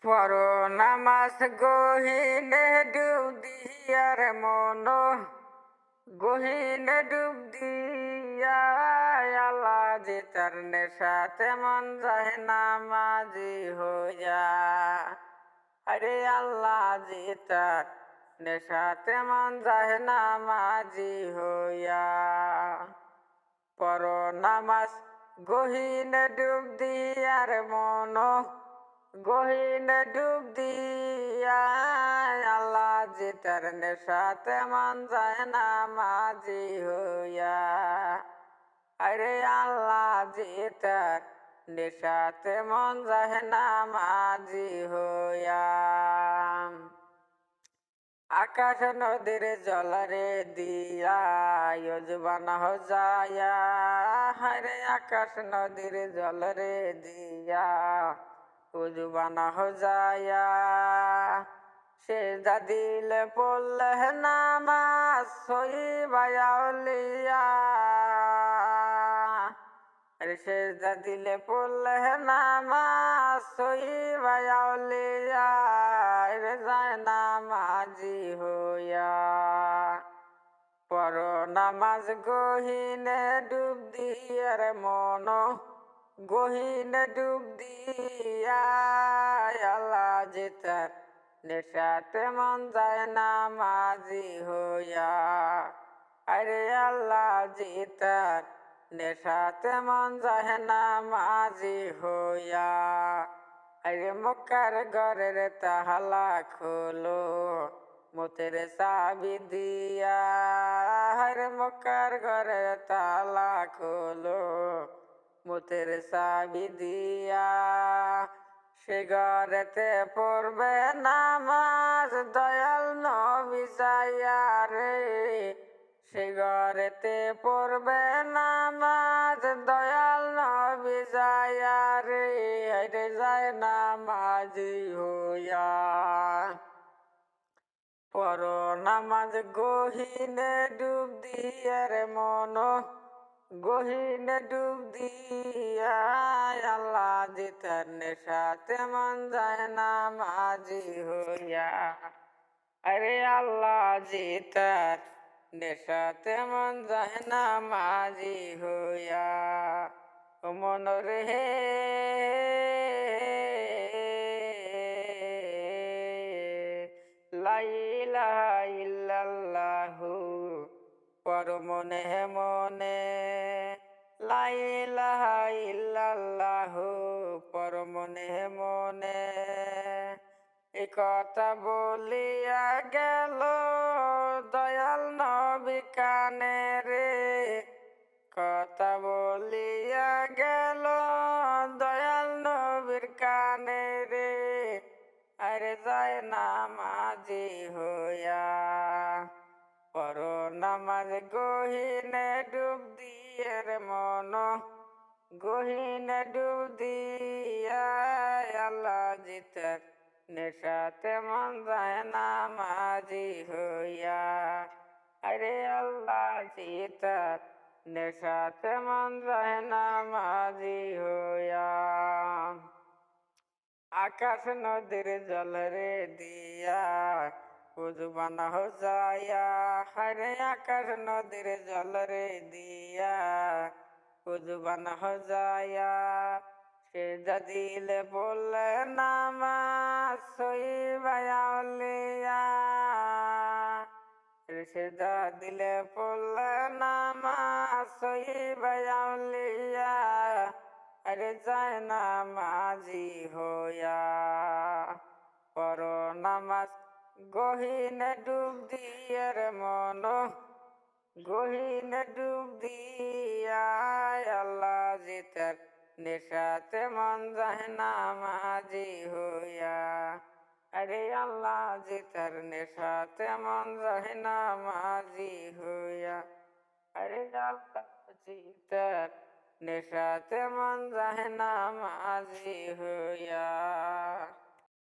পড়ো নামাজ গহিনে ডুব দিয়ার মন গহিনে ডুব দিয়া আল্লাহ যে তার নেশাতে মন যায় নামাজি হইয়া। আরে আল্লাহ যে তার নেশাতে মন যায় নামাজি হইয়া। পড়ো নামাজ গহিনে ডুব দিয়ার মন গহিনে ডুব দিয়া আল্লাহ যে তার নেশাতে মন যায় নামাজি হইয়া। আরে আল্লাহ যে তার নেশাতে মন যায় নামাজি হইয়া। আকাশ নদীর জলরে দিয়া যজবান হজায়া। হরে আকাশ নদীর জলরে দিয়া যজবান হজায়া। সে দিলে পড়লে নামাজ সইবায়ালিয়া। সেজদা দিলে পড়লে নামাজ সইবায়ালিয়া। যায় নামাজি হইয়া। পড়ো নামাজ গহিনে ডুব দিয়ার মন গহিনে ডুব দিয়া আল্লাহ যে তার নেশাতে মন যায় নামাজি হইয়া। আরে আল্লাহ যে তার নেশাতে মন যায় নামাজি হইয়া। আরে মক্কার ঘরের তালা খোলো মতের চাবি দিয়া। আরে মক্কার ঘরের তালা খোলো মতের চাবি দিয়া। সে ঘরেতে পড়বে নামাজ দয়াল নবী যাইয়া রে। সে ঘরেতে পড়বে নামাজ দয়াল নবী যাইয়া রে। আরে যায় নামাজি হইয়া। পড়ো নামাজ গহিনে ডুব দিয়ার মন গহিনে ডুব দিয়া আল্লাহ যে তার নেশাতে মন যায় নামাজি হইয়া। আরে আল্লাহ যে তার নেশাতে মন যায় নামাজি হইয়া। মন রে লা ইলাহা ইল্লাল্লাহু পড়ো মনে মনে। লা ইলাহা ইল্লাল্লাহু পড়ো মনে মনে। এ কথা বলিয়া গেল দয়াল নবী কানে রে। কথা বলিয়া গেল দয়াল নবীর কানে রে। আরে যায় নামাজি হইয়া। পড়ো নামাজ গহিনে ডুব দিয়ার মন গহিনে ডুব দিয়া আল্লাহ যে তার নেশাতে মন যায় নামাজি হইয়া। আরে আল্লাহ যে তার নেশাতে মন যায় নামাজি হইয়া। আকাশ নদীর জলরে দিয়া যজবান হজায়া। হরে আকাশ নদীর জলরে দিয়া যজবান হজায়া। সেজদা দিলে বললে নামাজ সইবায়ালিয়া। সেজদা দিলে পড়লে নামাজ সইবায়ালিয়া। আরে যায় নামাজি হইয়া। পড়ো নামাজ গহিনে ডুব দিয়ার মন গহিনে ডুব দিয়া আল্লাহ যে তার নেশাতে মন যায় নামাজি হইয়া। আরে আল্লাহ যে তার নেশাতে মন যায় নামাজি হইয়া। আরে আল্লাহ যে তার নেশাতে মন যায় নামাজি হইয়া।